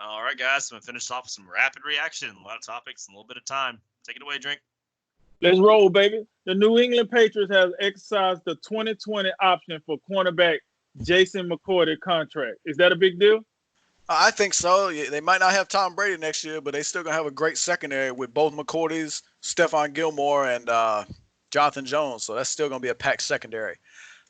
All right, guys. I'm going to finish off with some rapid reaction. A lot of topics and a little bit of time. Take it away, Drink. Let's roll, baby. The New England Patriots have exercised the 2020 option for cornerback Jason McCourty contract. Is that a big deal? I think so. They might not have Tom Brady next year, but they still going to have a great secondary with both McCourties, Stephon Gilmore, and Jonathan Jones. So that's still going to be a packed secondary.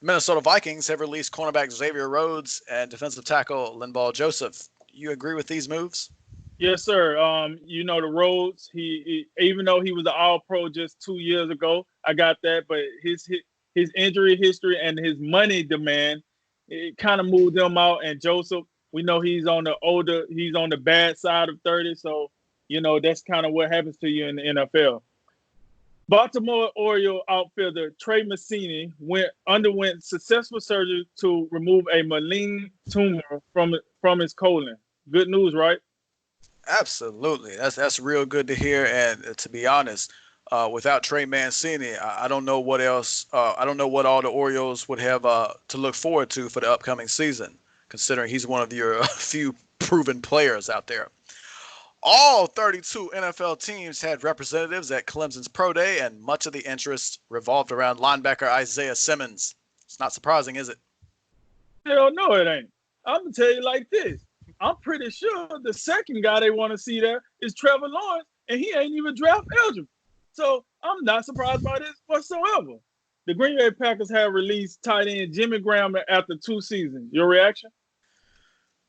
The Minnesota Vikings have released cornerback Xavier Rhodes and defensive tackle Linval Joseph. You agree with these moves? Yes, sir. The Rhodes, he even though he was an All-Pro just 2 years ago, I got that, but his injury history and his money demand, it kind of moved him out. And Joseph, we know he's on the bad side of 30, so that's kind of what happens to you in the NFL. Baltimore Oriole outfielder Trey Mancini underwent successful surgery to remove a malign tumor from his colon. Good news, right? Absolutely. That's real good to hear. And to be honest, without Trey Mancini, I don't know what else. I don't know what all the Orioles would have to look forward to for the upcoming season, considering he's one of your few proven players out there. All 32 NFL teams had representatives at Clemson's Pro Day, and much of the interest revolved around linebacker Isaiah Simmons. It's not surprising, is it? Hell no, it ain't. I'm going to tell you like this. I'm pretty sure the second guy they want to see there is Trevor Lawrence, and he ain't even draft eligible. So I'm not surprised by this whatsoever. The Green Bay Packers have released tight end Jimmy Graham after 2 seasons. Your reaction?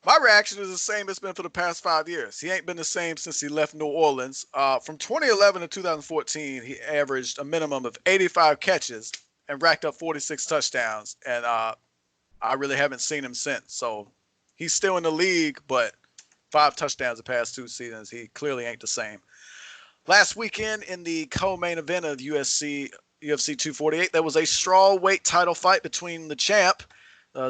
My reaction is the same it's been for the past 5 years. He ain't been the same since he left New Orleans. From 2011 to 2014, he averaged a minimum of 85 catches and racked up 46 touchdowns. And I really haven't seen him since. So he's still in the league, but 5 touchdowns the past 2 seasons. He clearly ain't the same. Last weekend in the co-main event of UFC 248, there was a strawweight title fight between the champ,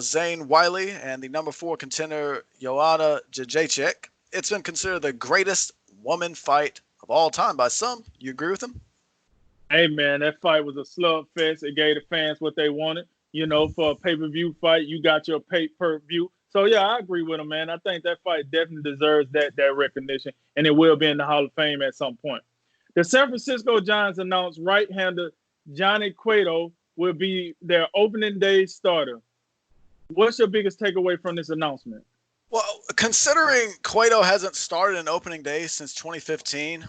Zane Wiley, and the number 4 contender, Joanna Jędrzejczyk. It's been considered the greatest woman fight of all time by some. You agree with him? Hey, man, that fight was a slugfest. It gave the fans what they wanted. For a pay-per-view fight, you got your pay-per-view. So, yeah, I agree with him, man. I think that fight definitely deserves that recognition, and it will be in the Hall of Fame at some point. The San Francisco Giants announced right-hander Johnny Cueto will be their opening day starter. What's your biggest takeaway from this announcement? Well, considering Cueto hasn't started an opening day since 2015,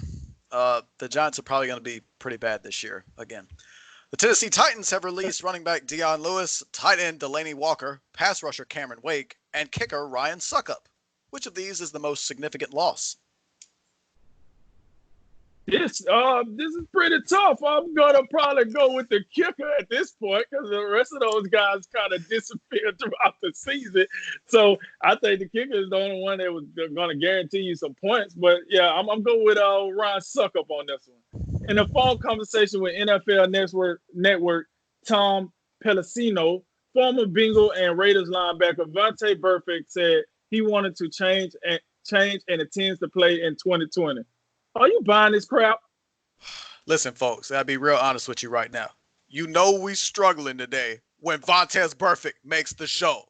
the Giants are probably going to be pretty bad this year again. The Tennessee Titans have released running back Dion Lewis, tight end Delaney Walker, pass rusher Cameron Wake, and kicker Ryan Suckup. Which of these is the most significant loss? This is pretty tough. I'm gonna probably go with the kicker at this point because the rest of those guys kind of disappeared throughout the season. So I think the kicker is the only one that was gonna guarantee you some points. But yeah, I'm going with Ryan Suckup on this one. In a phone conversation with NFL Network Tom Pelissino, former Bengal and Raiders linebacker Vontae Burfict said he wanted to change and intends to play in 2020. Are you buying this crap? Listen, folks, I'll be real honest with you right now. You know we struggling today when Vontae Burfict makes the show.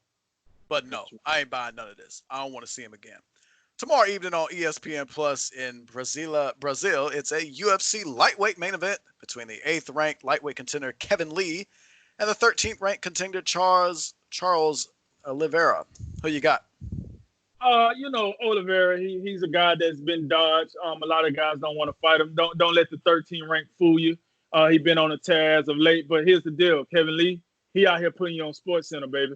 But no, I ain't buying none of this. I don't want to see him again. Tomorrow evening on ESPN Plus in Brazil, it's a UFC lightweight main event between the 8th-ranked lightweight contender Kevin Lee and the 13th-ranked contender Charles Oliveira. Who you got? Oliveira, he's a guy that's been dodged. A lot of guys don't want to fight him. Don't let the 13th rank fool you. He's been on a tear as of late. But here's the deal, Kevin Lee, he out here putting you on SportsCenter, baby.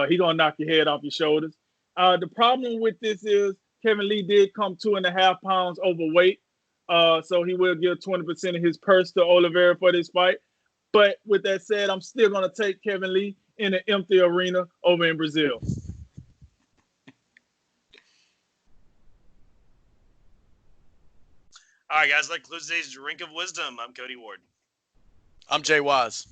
He gonna knock your head off your shoulders. The problem with this is Kevin Lee did come 2.5 pounds overweight. So he will give 20% of his purse to Oliveira for this fight. But with that said, I'm still gonna take Kevin Lee in an empty arena over in Brazil. All right, guys, that concludes today's Drink of Wisdom. I'm Cody Ward. I'm Jay Wise.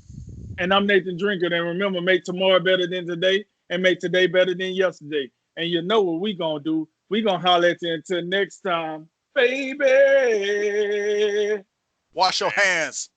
And I'm Nathan Drinker. And remember, make tomorrow better than today and make today better than yesterday. And you know what we going to do. We going to holler at you until next time. Baby. Wash your hands.